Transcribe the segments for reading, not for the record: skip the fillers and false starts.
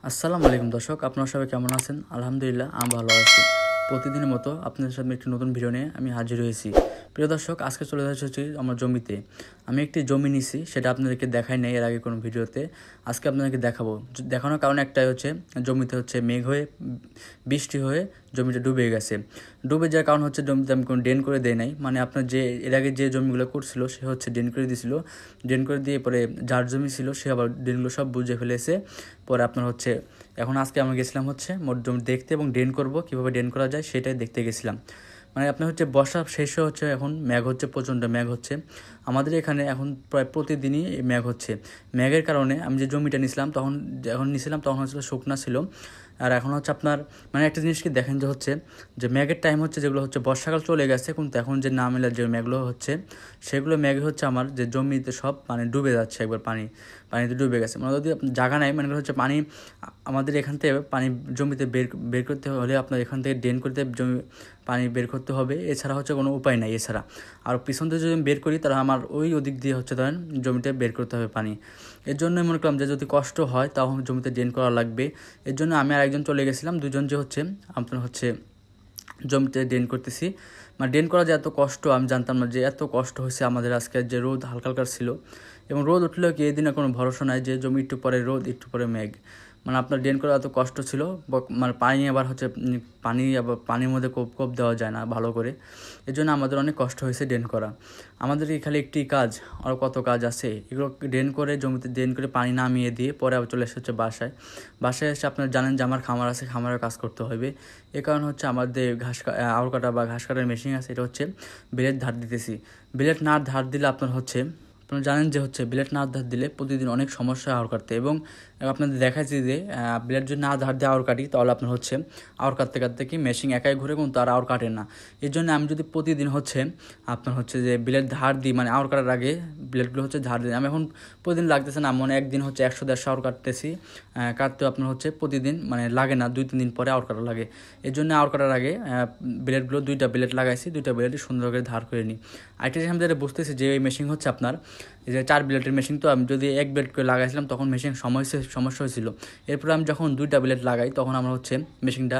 আসসালামু আলাইকুম দর্শক, আপনারা সবাই কেমন আছেন? আলহামদুলিল্লাহ আমি ভালো আছি। প্রতিদিনের মতো আপনাদের সাথে একটি নতুন ভিডিও নিয়ে আমি হাজির হয়েছি। প্রিয় দর্শক, আজকে চলে যাচ্ছি আমার জমিতে। আমি একটি জমি নিছি, সেটা আপনাদেরকে দেখাই নাই এর আগে কোনো ভিডিওতে। আজকে আপনাদেরকে দেখাবো। দেখানোর কারণ একটাই হচ্ছে, জমিতে হচ্ছে মেঘ হয়ে বৃষ্টি হয়ে জমিটা ডুবে গেছে। ডুবে যাওয়ার কারণ হচ্ছে জমিতে আমি কোনো ড্রেন করে দেয় নাই, মানে আপনার যে এর আগে যে জমিগুলো করছিল সে হচ্ছে ড্রেন করে দিয়েছিল। ড্রেন করে দিয়ে পরে যার জমি ছিল সে আবার ড্রেনগুলো সব বুঝে ফেলেছে। পরে আপনার হচ্ছে এখন আজকে আমি গেছিলাম হচ্ছে মোট জমি দেখতে এবং ড্রেন করব, কীভাবে ড্রেন করা যায় সেটাই দেখতে গেছিলাম। মানে আপনার হচ্ছে বর্ষা শেষে হচ্ছে এখন মেঘ হচ্ছে, প্রচণ্ড মেঘ হচ্ছে আমাদের এখানে। এখন প্রায় প্রতিদিনই মেঘ হচ্ছে। মেঘের কারণে আমি যে জমিটা নিয়েছিলাম তখন হচ্ছিল শুকনা ছিল। আর এখন হচ্ছে আপনার মানে একটা জিনিস কি দেখেন যে হচ্ছে যে মেঘের টাইম হচ্ছে, যেগুলো হচ্ছে বর্ষাকাল চলে গেছে, কিন্তু এখন যে না মেলার যে মেঘগুলো হচ্ছে সেগুলো মেঘ হচ্ছে আমার যে জমিতে সব মানে ডুবে যাচ্ছে, একবার পানিতে ডুবে গেছে। মানে যদি জায়গা নাই, মানে হচ্ছে পানি আমাদের এখান থেকে পানি জমিতে বের করতে হলে আপনার এখান থেকে ড্রেন করতে জমি পানি বের করতে হবে, এছাড়া হচ্ছে কোনো উপায় নাই এছাড়া। আর পিছন থেকে যদি আমি বের করি তাহলে আমার ওই ওদিক দিয়ে হচ্ছে ধরেন জমিতে বের করতে হবে পানি। এর জন্য মনে করলাম যে যদি কষ্ট হয় তাও জমিতে ড্রেন করা লাগবে। এর জন্য আমি আর একজন চলে গেছিলাম, দুজন যে হচ্ছে আপনার হচ্ছে জমিতে ড্রেন করতেছি। মানে ড্রেন করা যে এত কষ্ট আমি জানতাম না, যে এত কষ্ট হয়েছে আমাদের। আজকে যে রোদ হালকা হালকা ছিল, এবং রোদ উঠলেও কি এদিনে কোনো ভরসা নাই, যে জমি একটু পরে রোদ একটু পরে মেঘ। মানে আপনার ড্রেন করা এত কষ্ট ছিল। মানে পানি আবার হচ্ছে পানির মধ্যে কোপ দেওয়া যায় না ভালো করে। এর জন্য আমাদের অনেক কষ্ট হয়েছে ড্রেন করা। আমাদের এখানে একটি কাজ, আরও কত কাজ আছে, এগুলো ড্রেন করে জমিতে ড্রেন করে পানি নামিয়ে দিয়ে পরে আবার চলে এসে হচ্ছে বাসায় এসে আপনারা জানেন যে আমার খামার আছে, খামারের কাজ করতে হবে। এ কারণ হচ্ছে আমাদের আউর কাটা বা ঘাস কাটার মেশিন আছে, এটা হচ্ছে ব্লেড ধার দিতেছি। ব্লেড না ধার দিলে আপনারা জানেন যে হচ্ছে ব্লেড না ধার দিলে প্রতিদিন অনেক সমস্যা আউর কাটতে। এবং আপনাদের দেখাচ্ছি যে ব্লেড যদি না ধার দিয়ে আউর কাটি তাহলে আপনার হচ্ছে আউর কাটতে কাটতে কি মেশিন একাই ঘুরে, কিন্তু আর আউর কাটে না। এই জন্য আমি যদি প্রতিদিন হচ্ছে আপনার হচ্ছে যে ব্লেড ধার দিই, মানে আউর কাটার আগে ব্লেডগুলো হচ্ছে ধার দিই। আমি এখন প্রতিদিন লাগতেছে না, মানে একদিন হচ্ছে 100-150 আউর কাটতেছি। কাটতেও আপনার হচ্ছে প্রতিদিন মানে লাগে না, 2-3 দিন পরে আউর কাটা লাগে। এই জন্য আউর কাটার আগে ব্লেডগুলো 2টা ব্লেড লাগাইছি, 2টা ব্লেডই সুন্দর করে ধার করে নিই। আরেকটা জিনিস আমি যেটা বুঝতেছি যে এই মেশিন হচ্ছে আপনার এই যে 4 ব্লেডের মেশিন, তো আমি যদি 1 ব্লেড করে লাগাইছিলাম তখন মেশিন সমস্যা হয়েছিল। এরপরে আমি যখন 2টা ব্লেড লাগাই তখন আমার হচ্ছে মেশিনটা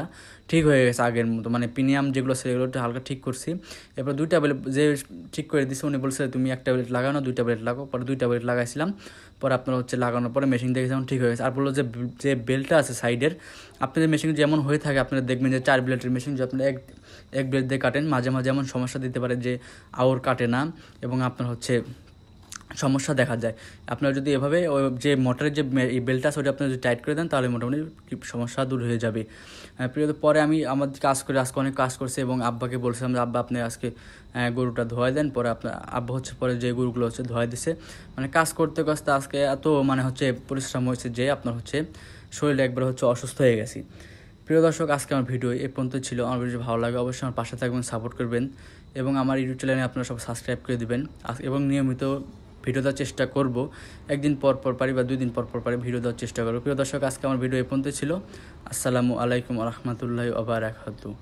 ঠিক হয়ে গেছে আগের মতো, মানে প্রিমিয়াম যেগুলো সেগুলো হালকা ঠিক করছি। এরপর 2টা ব্লেড যে ঠিক করে দিচ্ছে উনি বলছে তুমি 1টা ব্লেড লাগাও না, 2টা ব্লেড লাগাও। পরে 2টা ব্লেড লাগাইছিলাম, পরে আপনার হচ্ছে লাগানোর পরে মেশিন দেখে যেমন ঠিক হয়ে গেছে। আর বললো যে বেল্টটা আছে সাইডের, আপনাদের মেশিন যেমন হয়ে থাকে আপনারা দেখবেন যে 4 ব্লেডের মেশিন যদি আপনারা এক ব্লেড দিয়ে কাটেন মাঝে মাঝে এমন সমস্যা দিতে পারে যে আউর কাটে না, এবং আপনার হচ্ছে সমস্যা দেখা যায়। আপনারা যদি এভাবে ওই যে মোটরের যে বেল্টটা আছে ওটা আপনারা যদি টাইট করে দেন তাহলে মোটামুটি সমস্যা দূর হয়ে যাবে। প্রিয়, পরে আমি আমার কাজ করে আজকে অনেক কাজ করছি এবং আব্বাকে বলছিলাম যে আব্বা আপনি আজকে গরুটা ধোয়া দেন। পরে আপনার আব্বা হচ্ছে পরে যে গরুগুলো হচ্ছে ধোয়া দিছে। মানে কাজ করতে করতে আজকে এত মানে হচ্ছে পরিশ্রম হয়েছে যে আপনার হচ্ছে শরীরে একবার হচ্ছে অসুস্থ হয়ে গেছি। প্রিয় দর্শক, আজকে আমার ভিডিও এ পর্যন্ত ছিল। আমার ভিডিও ভালো লাগে অবশ্যই আমার পাশে থাকবেন, সাপোর্ট করবেন, এবং আমার ইউটিউব চ্যানেলে আপনারা সব সাবস্ক্রাইব করে দিবেন। এবং নিয়মিত ভিডিও দেওয়ার চেষ্টা করব, একদিন পর পারি বা 2 দিন পর পারি ভিডিও দেওয়ার চেষ্টা করব। প্রিয় দর্শক, আজকে আমার ভিডিও এ পর্যন্ত ছিল। আসসালামু আলাইকুম ওয়া রাহমাতুল্লাহি ওয়া বারাকাতুহু।